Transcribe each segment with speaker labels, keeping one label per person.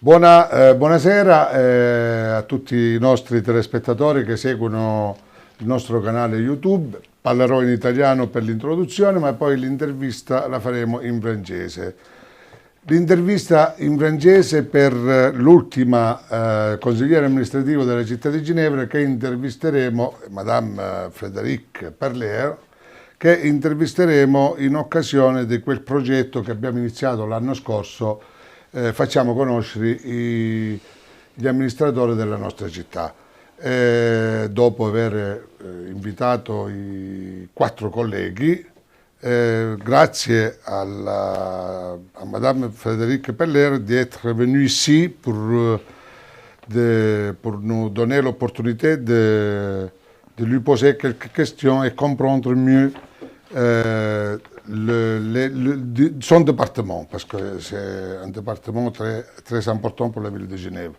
Speaker 1: Buonasera a tutti i nostri telespettatori che seguono il nostro canale YouTube. Parlerò in italiano per l'introduzione, ma poi l'intervista la faremo in francese. L'intervista in francese per l'ultima consigliere amministrativo della città di Ginevra, che intervisteremo, Madame Frédérique Perler, che intervisteremo in occasione di quel progetto che abbiamo iniziato l'anno scorso. Facciamo conoscere gli amministratori della nostra città. Dopo aver invitato i 4 colleghi, grazie à Madame Frédérique Peller d'être venue ici pour nous donner l'opportunité de lui poser quelques questions et comprendre mieux son département, parce que c'est un département très, très important pour la ville de Genève.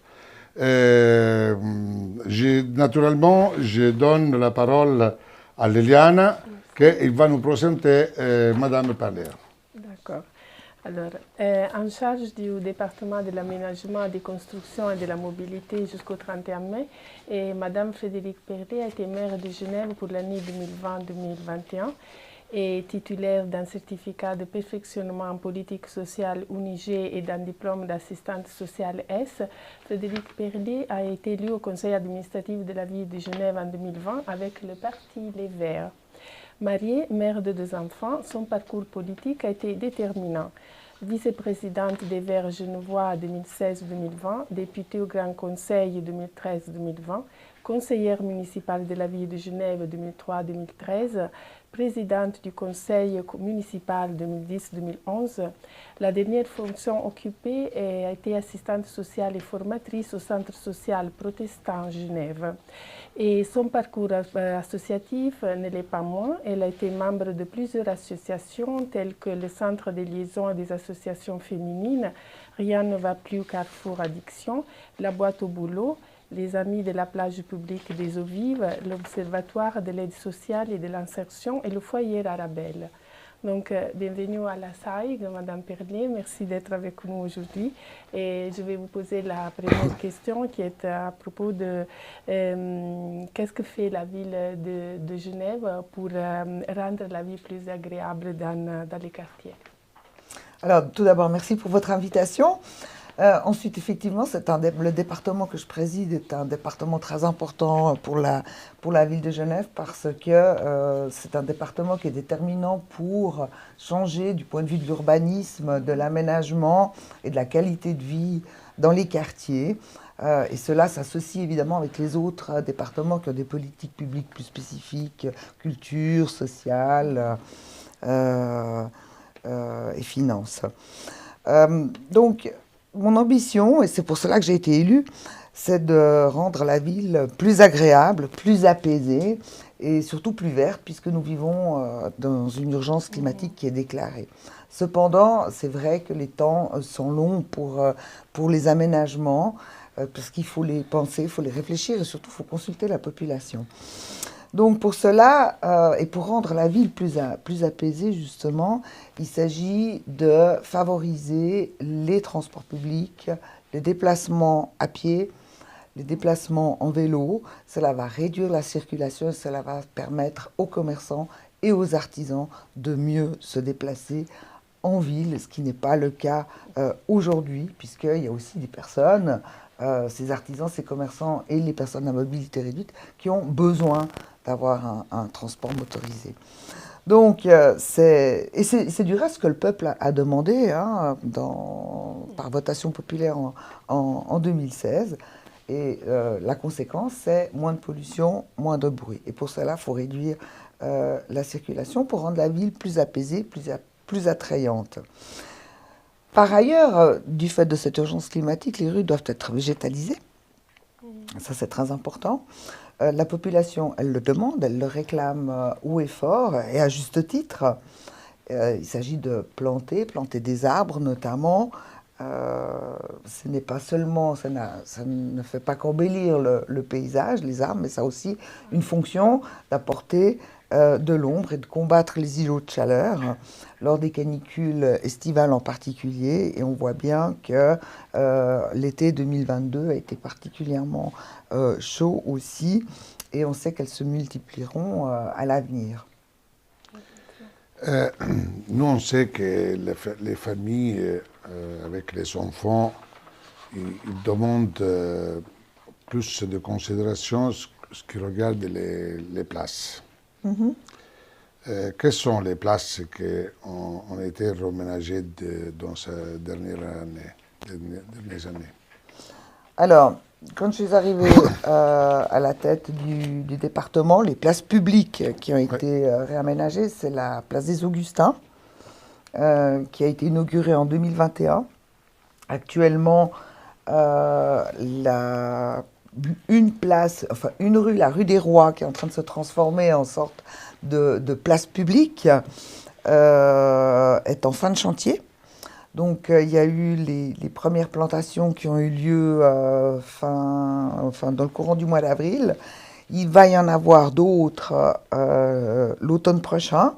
Speaker 1: Naturellement, je donne la parole à Liliana, qui va nous présenter Madame Perler.
Speaker 2: D'accord. Alors, en charge du département de l'aménagement, des constructions et de la mobilité jusqu'au 31 mai, et Madame Frédérique Perler a été maire de Genève pour l'année 2020-2021 et titulaire d'un certificat de perfectionnement en politique sociale UNIG et d'un diplôme d'assistante sociale S. Frédérique Perler a été élue au conseil administratif de la ville de Genève en 2020 avec le parti Les Verts. Mariée, mère de 2 enfants, son parcours politique a été déterminant. Vice-présidente des Verts genevois 2016-2020, députée au Grand Conseil 2013-2020, conseillère municipale de la ville de Genève 2003-2013, présidente du conseil municipal 2010-2011. La dernière fonction occupée a été assistante sociale et formatrice au Centre social protestant Genève. Et son parcours associatif ne l'est pas moins. Elle a été membre de plusieurs associations telles que le Centre des liaisons des associations féminines, Rien ne va plus Carrefour Addiction, la Boîte au boulot, les Amis de la plage publique des Eaux Vives, l'Observatoire de l'aide sociale et de l'insertion et le Foyer Arabelle. Donc, bienvenue à la SAIG, Madame Perler, merci d'être avec nous aujourd'hui. Et je vais vous poser la première question qui est à propos de qu'est-ce que fait la ville de Genève pour rendre la vie plus agréable dans les quartiers.
Speaker 3: Alors, tout d'abord, merci pour votre invitation. Ensuite, effectivement, le département que je préside est un département très important pour la ville de Genève parce que c'est un département qui est déterminant pour changer du point de vue de l'urbanisme, de l'aménagement et de la qualité de vie dans les quartiers. Et cela s'associe évidemment avec les autres départements qui ont des politiques publiques plus spécifiques, culture, sociale et finances. Donc, mon ambition, et c'est pour cela que j'ai été élue, c'est de rendre la ville plus agréable, plus apaisée et surtout plus verte, puisque nous vivons dans une urgence climatique qui est déclarée. Cependant, c'est vrai que les temps sont longs pour les aménagements, parce qu'il faut les penser, il faut les réfléchir et surtout il faut consulter la population. Donc pour cela, et pour rendre la ville plus apaisée justement, il s'agit de favoriser les transports publics, les déplacements à pied, les déplacements en vélo. Cela va réduire la circulation et cela va permettre aux commerçants et aux artisans de mieux se déplacer en ville, ce qui n'est pas le cas aujourd'hui, puisqu'il y a aussi des personnes, ces artisans, ces commerçants et les personnes à mobilité réduite qui ont besoin d'avoir un transport motorisé. Donc, c'est du reste ce que le peuple a demandé par votation populaire en 2016. Et la conséquence, c'est moins de pollution, moins de bruit. Et pour cela, il faut réduire la circulation pour rendre la ville plus apaisée, plus attrayante. Par ailleurs, du fait de cette urgence climatique, les rues doivent être végétalisées. Ça, c'est très important. La population, elle le demande, elle le réclame haut et fort, et à juste titre. Il s'agit de planter des arbres notamment. Ce n'est pas seulement, ça ne fait pas qu'embellir le paysage, les arbres, mais ça a aussi une fonction d'apporter de l'ombre et de combattre les îlots de chaleur lors des canicules estivales en particulier. Et on voit bien que l'été 2022 a été particulièrement chaud aussi, et on sait qu'elles se multiplieront à l'avenir.
Speaker 1: Nous, on sait que les familles avec les enfants, ils demandent plus de considération ce qui regarde les places. Quelles sont les places qui ont été reménagées dans ces dernières années?
Speaker 3: Alors, quand je suis arrivée à la tête du département, les places publiques qui ont été réaménagées, c'est la place des Augustins, qui a été inaugurée en 2021. Actuellement, une rue, la rue des Rois, qui est en train de se transformer en sorte de place publique, est en fin de chantier. Donc il y a eu les premières plantations qui ont eu lieu dans le courant du mois d'avril. Il va y en avoir d'autres l'automne prochain,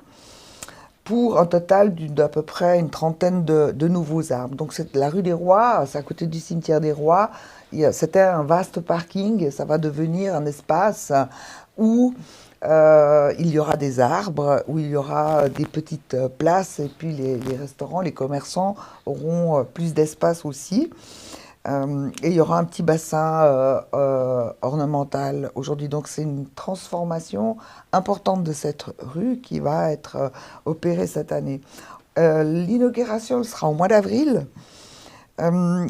Speaker 3: pour un total d'à peu près une trentaine de nouveaux arbres. Donc la rue des Rois, c'est à côté du cimetière des Rois. C'était un vaste parking, et ça va devenir un espace où il y aura des arbres, où il y aura des petites places, et puis les restaurants, les commerçants auront plus d'espace aussi. Et il y aura un petit bassin ornemental aujourd'hui. Donc c'est une transformation importante de cette rue qui va être opérée cette année. L'inauguration sera au mois d'avril.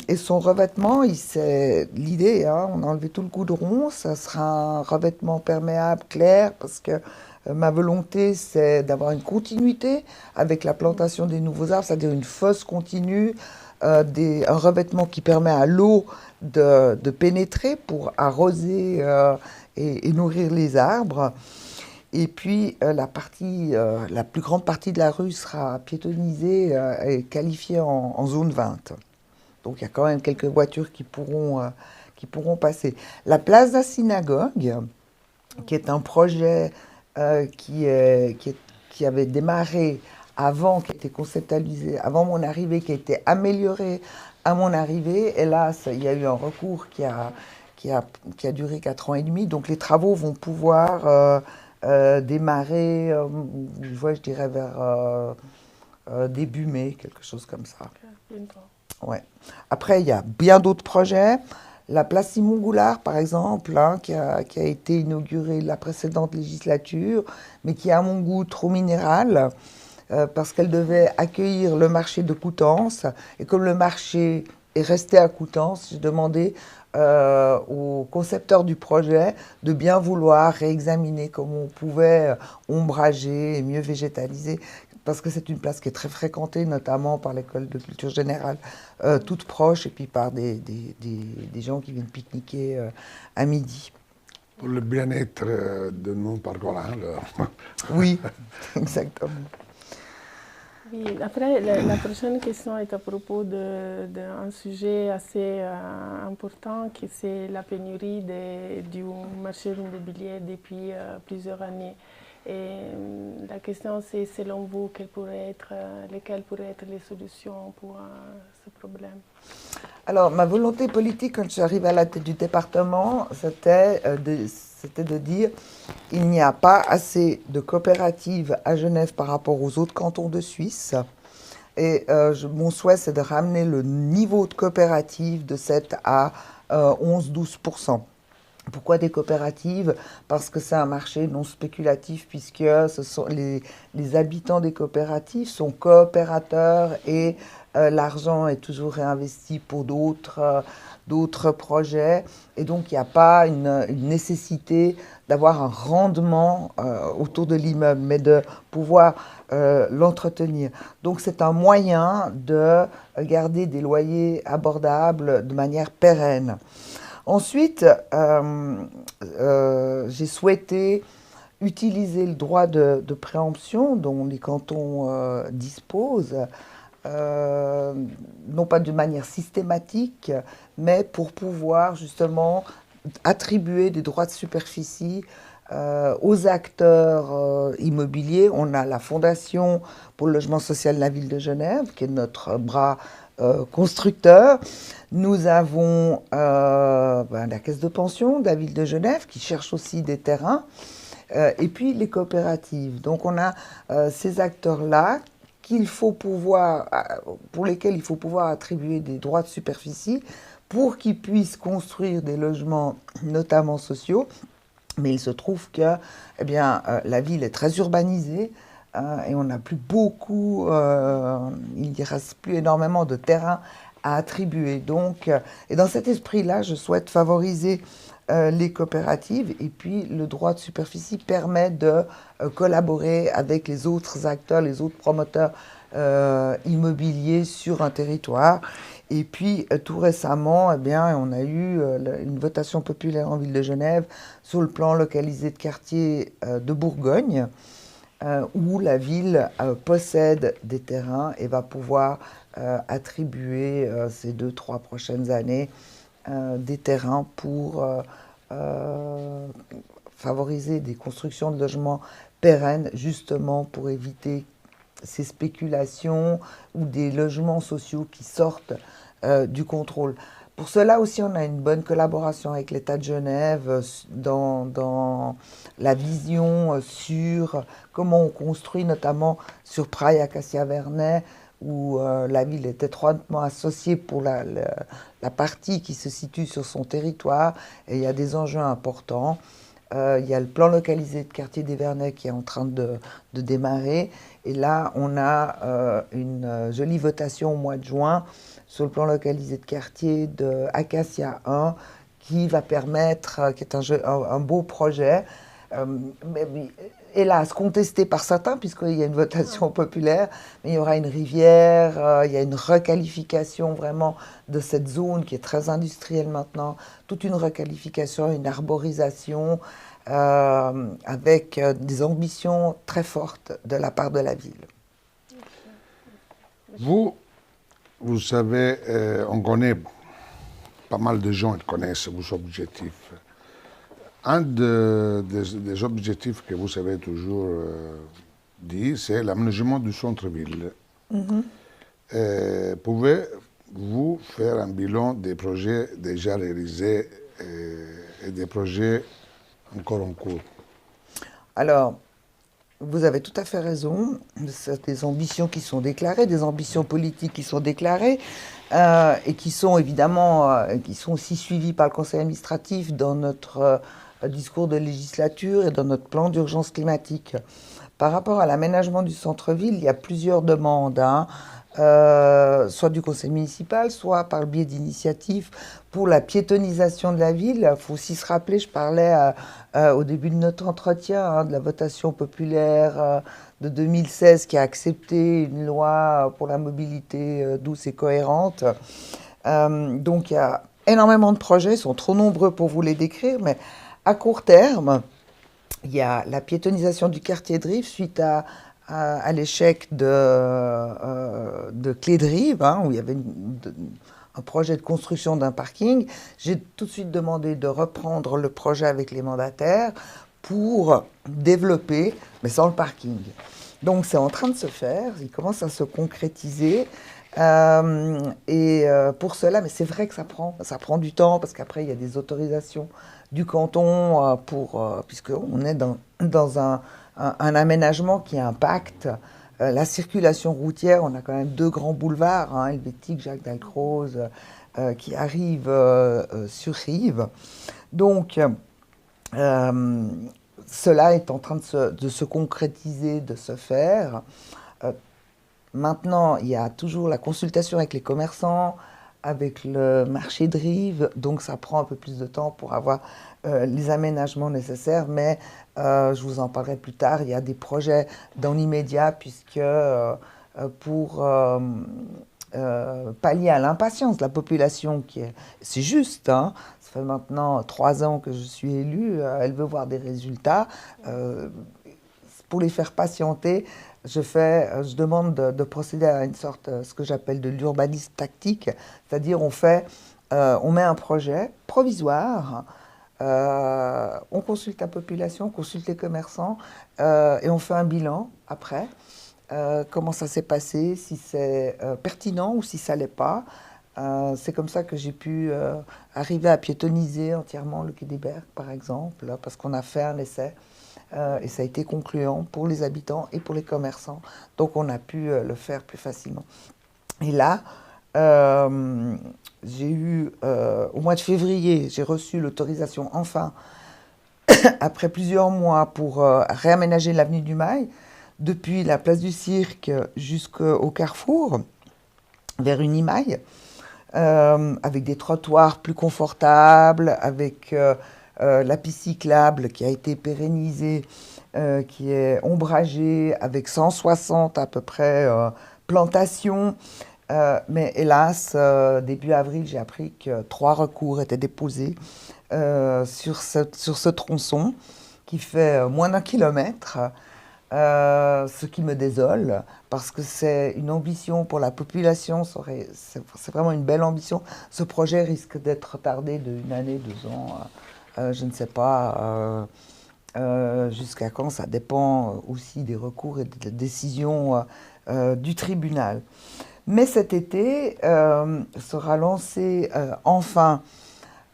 Speaker 3: Et son revêtement, l'idée, on a enlevé tout le goudron, ça sera un revêtement perméable clair, parce que ma volonté, c'est d'avoir une continuité avec la plantation des nouveaux arbres, c'est-à-dire une fosse continue, un revêtement qui permet à l'eau de pénétrer pour arroser et nourrir les arbres. Et puis la plus grande partie de la rue sera piétonnisée et qualifiée en zone 20. Donc il y a quand même quelques voitures qui pourront passer. La place de la synagogue, qui est un projet qui avait démarré avant, qui était conceptualisé avant mon arrivée, qui a été amélioré à mon arrivée. Hélas, il y a eu un recours qui a duré 4 ans et demi. Donc les travaux vont pouvoir démarrer, je dirais vers début mai, quelque chose comme ça. Ouais. Après, il y a bien d'autres projets. La place Simon Goulard, par exemple, qui a été inaugurée la précédente législature, mais qui est à mon goût trop minérale, parce qu'elle devait accueillir le marché de Coutances. Et comme le marché est resté à Coutances, j'ai demandé au concepteur du projet de bien vouloir réexaminer comment on pouvait ombrager et mieux végétaliser, parce que c'est une place qui est très fréquentée, notamment par l'école de culture générale, toute proche, et puis par des gens qui viennent pique-niquer à midi.
Speaker 1: Pour le bien-être de nos parcourants.
Speaker 3: Oui, exactement.
Speaker 2: Oui, après, la prochaine question est à propos d'un sujet assez important, qui c'est la pénurie du marché immobilier depuis plusieurs années. Et la question, c'est selon vous, lesquelles pourraient être les solutions pour ce problème?
Speaker 3: Alors, ma volonté politique, quand je suis arrivée à la tête du département, c'était de dire il n'y a pas assez de coopératives à Genève par rapport aux autres cantons de Suisse. Et mon souhait, c'est de ramener le niveau de coopérative de 7 à 11-12%. Pourquoi des coopératives? Parce que c'est un marché non spéculatif, puisque les habitants des coopératives sont coopérateurs, et l'argent est toujours réinvesti pour d'autres projets. Et donc, il n'y a pas une nécessité d'avoir un rendement autour de l'immeuble, mais de pouvoir l'entretenir. Donc, c'est un moyen de garder des loyers abordables de manière pérenne. Ensuite, j'ai souhaité utiliser le droit de préemption dont les cantons disposent, non pas de manière systématique, mais pour pouvoir justement attribuer des droits de superficie aux acteurs immobiliers. On a la Fondation pour le logement social de la ville de Genève, qui est notre bras constructeur. Nous avons la caisse de pension de la ville de Genève, qui cherche aussi des terrains, et puis les coopératives. Donc on a ces acteurs-là pour lesquels il faut pouvoir attribuer des droits de superficie pour qu'ils puissent construire des logements, notamment sociaux. Mais il se trouve que la ville est très urbanisée et on n'a plus beaucoup, il ne reste plus énormément de terrain à attribuer. Donc, et dans cet esprit-là, je souhaite favoriser les coopératives, et puis le droit de superficie permet de collaborer avec les autres acteurs, les autres promoteurs immobiliers sur un territoire. Et puis tout récemment, on a eu une votation populaire en ville de Genève sur le plan localisé de quartier de Bourgogne, où la ville possède des terrains et va pouvoir attribuer ces 2-3 prochaines années des terrains pour favoriser des constructions de logements pérennes, justement pour éviter ces spéculations ou des logements sociaux qui sortent du contrôle. Pour cela aussi, on a une bonne collaboration avec l'État de Genève dans la vision sur comment on construit, notamment sur Praille Acacia Vernet, où la ville est étroitement associée pour la partie qui se situe sur son territoire, et il y a des enjeux importants. Il y a le plan localisé de quartier des Vernets qui est en train de démarrer, et là on a une jolie votation au mois de juin sur le plan localisé de quartier de Acacia 1 qui va permettre, qui est un beau projet, mais hélas contesté par certains puisqu'il y a une votation populaire, mais il y aura une rivière, il y a une requalification vraiment de cette zone qui est très industrielle maintenant, toute une requalification, une arborisation avec des ambitions très fortes de la part de la ville.
Speaker 1: Vous savez, on connaît, pas mal de gens connaissent vos objectifs. Un des objectifs que vous avez toujours dit, c'est l'aménagement du centre-ville. Pouvez-vous faire un bilan des projets déjà réalisés et des projets encore en cours?
Speaker 3: Alors, vous avez tout à fait raison. C'est des ambitions qui sont déclarées, des ambitions politiques qui sont déclarées et qui sont évidemment qui sont aussi suivies par le Conseil administratif dans notre discours de législature et dans notre plan d'urgence climatique. Par rapport à l'aménagement du centre-ville, il y a plusieurs demandes, soit du conseil municipal, soit par le biais d'initiatives pour la piétonisation de la ville. Il faut aussi se rappeler, je parlais au début de notre entretien de la votation populaire de 2016 qui a accepté une loi pour la mobilité douce et cohérente. Donc il y a énormément de projets, ils sont trop nombreux pour vous les décrire, mais à court terme, il y a la piétonisation du quartier de Rive suite à l'échec de Clé de Rive, où il y avait un projet de construction d'un parking. J'ai tout de suite demandé de reprendre le projet avec les mandataires pour développer, mais sans le parking. Donc c'est en train de se faire, il commence à se concrétiser. Pour cela, mais c'est vrai que ça prend du temps, parce qu'après il y a des autorisations du canton puisqu'on est dans un aménagement qui impacte la circulation routière. On a quand même 2 grands boulevards, Helvétique, Jacques Dalcroze, qui arrivent sur Rive. Donc, cela est en train de se concrétiser, de se faire. Maintenant, il y a toujours la consultation avec les commerçants, avec le marché de Rive, donc ça prend un peu plus de temps pour avoir les aménagements nécessaires, mais je vous en parlerai plus tard. Il y a des projets dans l'immédiat, puisque pour pallier à l'impatience de la population, c'est juste, ça fait maintenant 3 ans que je suis élue, elle veut voir des résultats. Pour les faire patienter, je demande de procéder à une sorte, ce que j'appelle de l'urbanisme tactique, c'est-à-dire on met un projet provisoire On consulte la population, on consulte les commerçants et on fait un bilan après. Comment ça s'est passé, si c'est pertinent ou si ça ne l'est pas. C'est comme ça que j'ai pu arriver à piétoniser entièrement le quai des Bergues, par exemple, parce qu'on a fait un essai et ça a été concluant pour les habitants et pour les commerçants. Donc on a pu le faire plus facilement. Et là, j'ai eu, au mois de février, j'ai reçu l'autorisation, enfin, après plusieurs mois, pour réaménager l'avenue du Mail, depuis la place du Cirque jusqu'au carrefour, vers Unimail, avec des trottoirs plus confortables, avec la piste cyclable qui a été pérennisée, qui est ombragée, avec 160 à peu près plantations. Mais hélas, début avril, j'ai appris que 3 recours étaient déposés sur ce tronçon qui fait moins d'1 kilomètre. Ce qui me désole, parce que c'est une ambition pour la population, c'est vraiment une belle ambition. Ce projet risque d'être retardé d'1 année, 2 ans, je ne sais pas jusqu'à quand, ça dépend aussi des recours et de la décision du tribunal. Mais cet été sera lancé enfin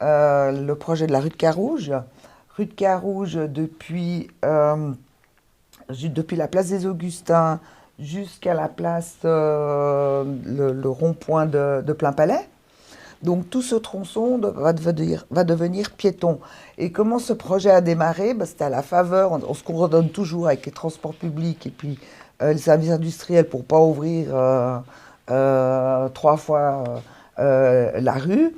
Speaker 3: le projet de la rue de Carouge. Rue de Carouge depuis la place des Augustins jusqu'à la place, le rond-point de Plain-Palais. Donc tout ce tronçon va devenir piéton. Et comment ce projet a démarré? C'était à la faveur, on se coordonne toujours avec les transports publics et puis les services industriels pour ne pas ouvrir 3 fois la rue.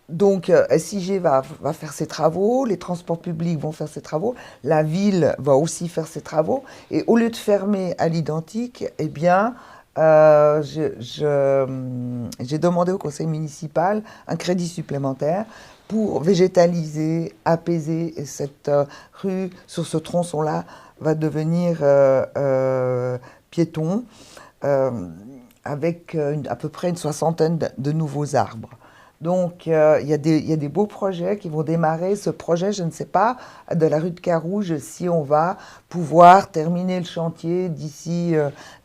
Speaker 3: Donc, SIG va faire ses travaux, les transports publics vont faire ses travaux, la ville va aussi faire ses travaux. Et au lieu de fermer à l'identique, eh bien, j'ai demandé au conseil municipal un crédit supplémentaire pour végétaliser, apaiser. Et cette rue, sur ce tronçon-là, va devenir piéton, avec à peu près une 60aine de nouveaux arbres. Donc, il y a des beaux projets qui vont démarrer. Ce projet, je ne sais pas, de la rue de Carouge, si on va pouvoir terminer le chantier d'ici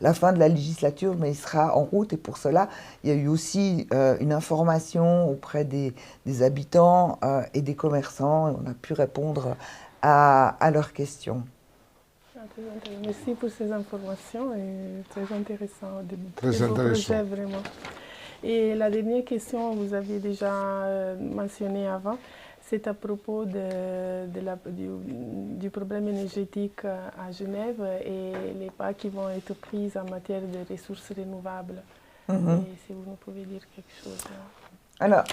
Speaker 3: la fin de la législature, mais il sera en route. Et pour cela, il y a eu aussi une information auprès des habitants et des commerçants. Et on a pu répondre à leurs questions.
Speaker 2: Merci pour ces informations et très intéressant.
Speaker 1: Très intéressant.
Speaker 2: Projet, vraiment. Et la dernière question, vous aviez déjà mentionné avant, c'est à propos du problème énergétique à Genève et les pas qui vont être pris en matière de ressources renouvelables. Et si vous nous pouvez dire quelque chose.
Speaker 3: Alors,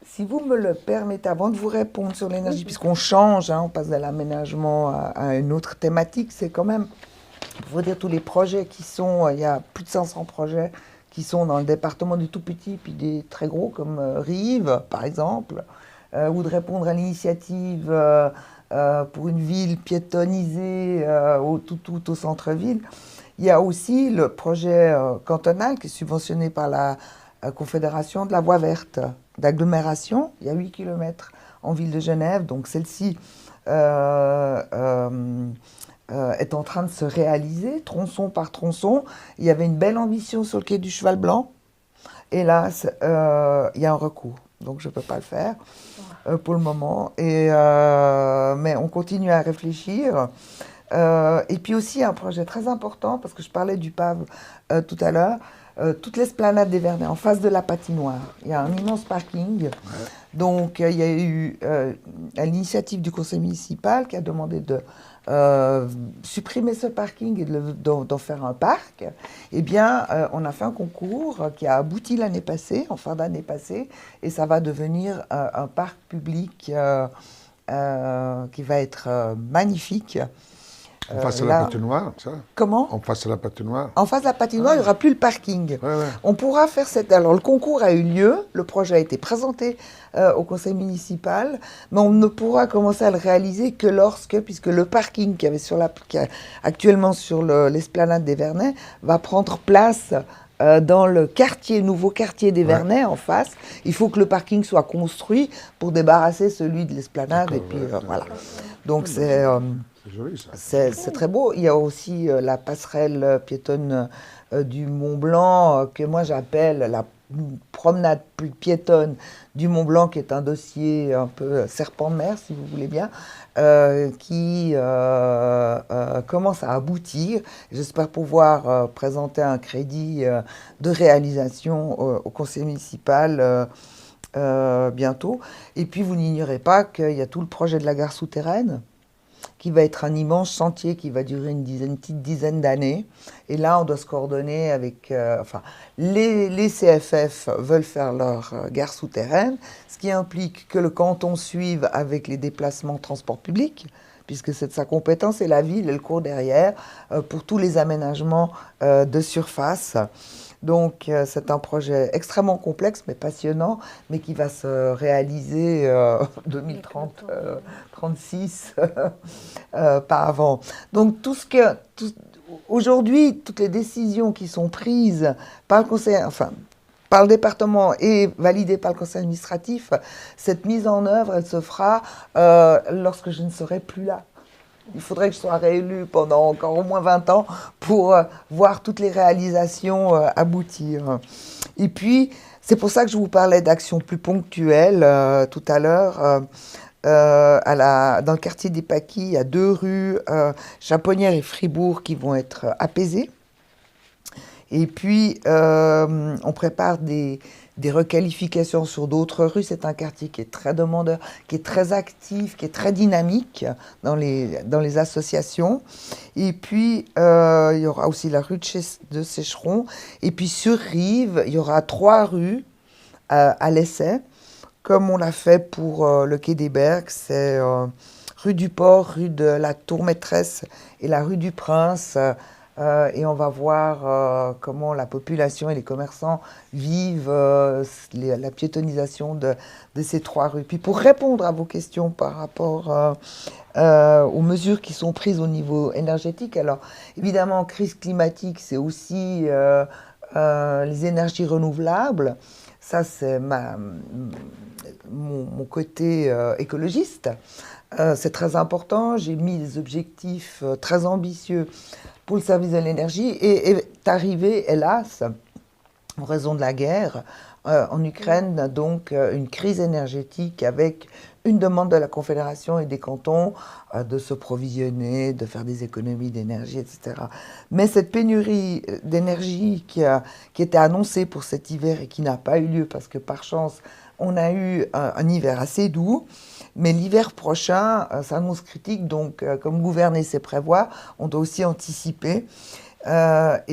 Speaker 3: si vous me le permettez, avant de vous répondre sur l'énergie, puisqu'on change, on passe de l'aménagement à une autre thématique, c'est quand même, il faut dire tous les projets qui sont, il y a plus de 500 projets qui sont dans le département du tout petit, puis des très gros comme Rives, par exemple, ou de répondre à l'initiative pour une ville piétonnisée tout au centre-ville. Il y a aussi le projet cantonal qui est subventionné par la Confédération de la Voie verte d'agglomération. Il y a 8 km en ville de Genève, donc celle-ci est en train de se réaliser, tronçon par tronçon. Il y avait une belle ambition sur le quai du Cheval Blanc. Hélas, il y a un recours, donc je ne peux pas le faire pour le moment. Mais on continue à réfléchir. Et puis aussi un projet très important, parce que je parlais du PAV tout à l'heure, toute l'esplanade des Vernets, en face de la patinoire. Il y a un immense parking. Ouais. Donc il y a eu à l'initiative du conseil municipal qui a demandé de supprimer ce parking et d'en faire un parc. Eh bien, on a fait un concours qui a abouti l'année passée, en fin d'année passée, et ça va devenir un parc public qui va être magnifique.
Speaker 1: En face de la patinoire, ça?
Speaker 3: Comment?
Speaker 1: En face de la patinoire.
Speaker 3: En face de la patinoire, il n'y aura plus le parking.
Speaker 1: Ouais.
Speaker 3: On pourra faire cette... Alors, le concours a eu lieu, le projet a été présenté au conseil municipal, mais on ne pourra commencer à le réaliser que puisque le parking qui est actuellement sur l'esplanade des Vernets va prendre place dans le quartier, nouveau quartier des Vernets en face. Il faut que le parking soit construit pour débarrasser celui de l'esplanade. Et puis voilà. Donc c'est
Speaker 1: joli ça.
Speaker 3: c'est très beau. Il y a aussi la passerelle piétonne du Mont Blanc que moi j'appelle la promenade piétonne du Mont Blanc, qui est un dossier un peu serpent de mer, si vous voulez bien, qui commence à aboutir. J'espère pouvoir présenter un crédit de réalisation au conseil municipal bientôt. Et puis, vous n'ignorez pas qu'il y a tout le projet de la gare souterraine, qui va être un immense chantier qui va durer une petite dizaine d'années. Et là, on doit se coordonner avec... les CFF veulent faire leur gare souterraine, ce qui implique que le canton suive avec les déplacements transport public, puisque c'est de sa compétence, et la ville, elle court derrière pour tous les aménagements de surface. Donc, c'est un projet extrêmement complexe, mais passionnant, mais qui va se réaliser 2030-36, pas avant. Donc, aujourd'hui, toutes les décisions qui sont prises par le conseil, par le département et validées par le conseil administratif, cette mise en œuvre, elle se fera lorsque je ne serai plus là. Il faudrait que je sois réélue pendant encore au moins 20 ans pour voir toutes les réalisations aboutir. Et puis, c'est pour ça que je vous parlais d'actions plus ponctuelles tout à l'heure. Dans le quartier des Paquis, il y a 2 rues, Chaponnière et Fribourg, qui vont être apaisées. Et puis, on prépare des requalifications sur d'autres rues. C'est un quartier qui est très demandeur, qui est très actif, qui est très dynamique dans les associations. Et puis, il y aura aussi la rue de Sécheron. Et puis, sur Rive, il y aura 3 rues à l'essai, comme on l'a fait pour le Quai des Bergues. C'est rue du Port, rue de la Tour Maîtresse et la rue du Prince. Et on va voir comment la population et les commerçants vivent la piétonisation de ces 3 rues. Puis pour répondre à vos questions par rapport aux mesures qui sont prises au niveau énergétique, alors évidemment, crise climatique, c'est aussi les énergies renouvelables. Ça, c'est mon côté écologiste. C'est très important. J'ai mis des objectifs très ambitieux pour le service de l'énergie et est arrivé, hélas, en raison de la guerre en Ukraine, donc une crise énergétique avec une demande de la Confédération et des cantons de se provisionner, de faire des économies d'énergie, etc. Mais cette pénurie d'énergie qui était annoncée pour cet hiver et qui n'a pas eu lieu parce que par chance, on a eu un hiver assez doux. Mais l'hiver prochain s'annonce critique, donc comme gouverner c'est prévoir, on doit aussi anticiper. Ça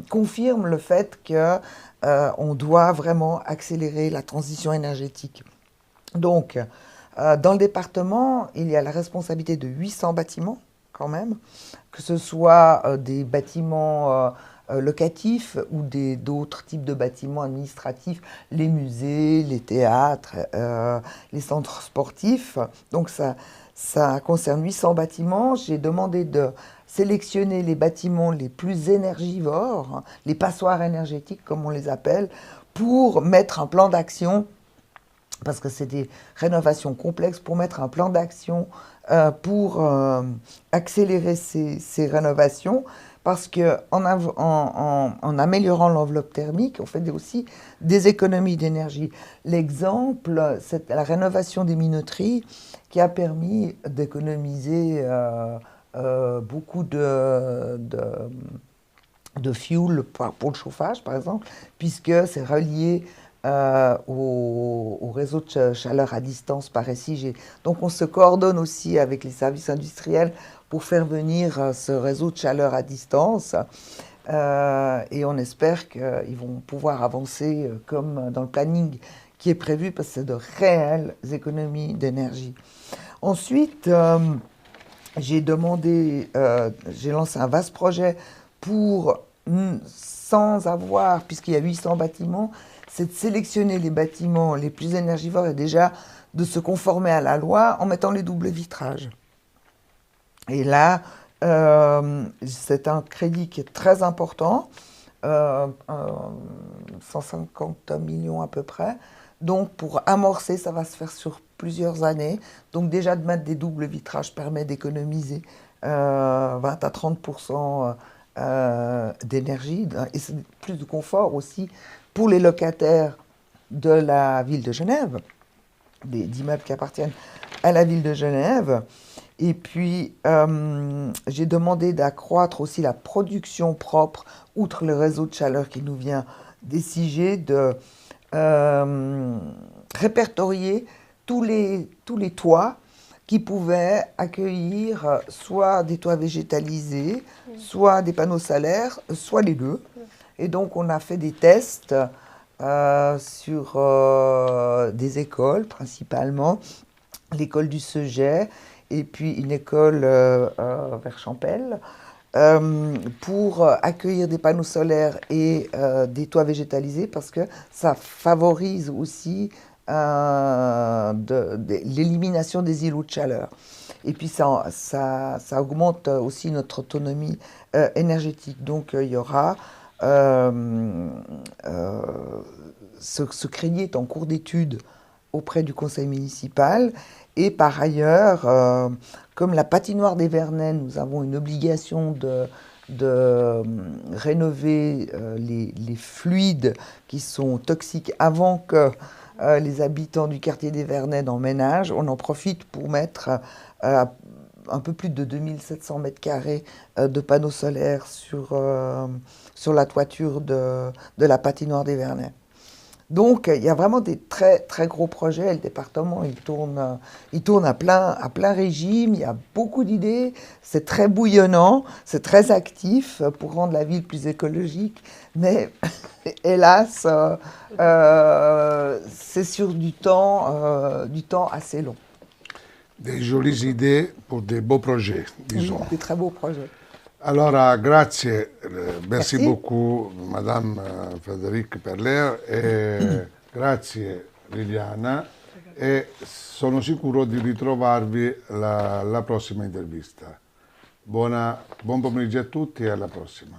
Speaker 3: confirme le fait qu'on doit vraiment accélérer la transition énergétique. Donc, dans le département, il y a la responsabilité de 800 bâtiments quand même, que ce soit des bâtiments locatifs ou d'autres types de bâtiments administratifs, les musées, les théâtres, les centres sportifs. Donc ça concerne 800 bâtiments. J'ai demandé de sélectionner les bâtiments les plus énergivores, les passoires énergétiques comme on les appelle, pour mettre un plan d'action, parce que c'est des rénovations complexes, pour mettre un plan d'action pour accélérer ces rénovations. Parce qu'en améliorant l'enveloppe thermique, on fait aussi des économies d'énergie. L'exemple, c'est la rénovation des minoteries qui a permis d'économiser beaucoup de fuel pour le chauffage, par exemple, puisque c'est relié au réseau de chaleur à distance par SIG. Donc on se coordonne aussi avec les services industriels pour faire venir ce réseau de chaleur à distance. Et on espère qu'ils vont pouvoir avancer comme dans le planning qui est prévu, parce que c'est de réelles économies d'énergie. Ensuite, j'ai lancé un vaste projet pour, sans avoir, puisqu'il y a 800 bâtiments, c'est de sélectionner les bâtiments les plus énergivores et déjà de se conformer à la loi en mettant les doubles vitrages. Et là, c'est un crédit qui est très important. 150 millions à peu près. Donc pour amorcer, ça va se faire sur plusieurs années. Donc déjà de mettre des doubles vitrages permet d'économiser 20 à 30% d'énergie et c'est plus de confort aussi pour les locataires de la ville de Genève, des immeubles qui appartiennent à la ville de Genève. Et puis, j'ai demandé d'accroître aussi la production propre, outre le réseau de chaleur qui nous vient des CIG, de répertorier tous les toits qui pouvaient accueillir soit des toits végétalisés, soit des panneaux solaires, soit les deux. Et donc, on a fait des tests sur des écoles principalement, l'école du Seget et puis une école vers Champel, pour accueillir des panneaux solaires et des toits végétalisés parce que ça favorise aussi l'élimination des îlots de chaleur. Et puis ça augmente aussi notre autonomie énergétique. Donc il y aura ce crédit est en cours d'étude auprès du conseil municipal. Et par ailleurs, comme la patinoire des Vernets, nous avons une obligation de rénover les fluides qui sont toxiques avant que les habitants du quartier des Vernets n'emménagent. On en profite pour mettre un peu plus de 2700 mètres carrés de panneaux solaires sur la toiture de la patinoire des Vernets. Donc, il y a vraiment des très, très gros projets. Le département, il tourne à plein régime. Il y a beaucoup d'idées. C'est très bouillonnant. C'est très actif pour rendre la ville plus écologique. Mais, hélas, c'est sur du temps assez long.
Speaker 1: Des jolies idées pour des beaux projets, disons.
Speaker 3: Des très beaux projets.
Speaker 1: Allora, grazie, merci beaucoup Madame Frédérique Perler e grazie Liliana e sono sicuro di ritrovarvi alla prossima intervista. Buon pomeriggio a tutti e alla prossima.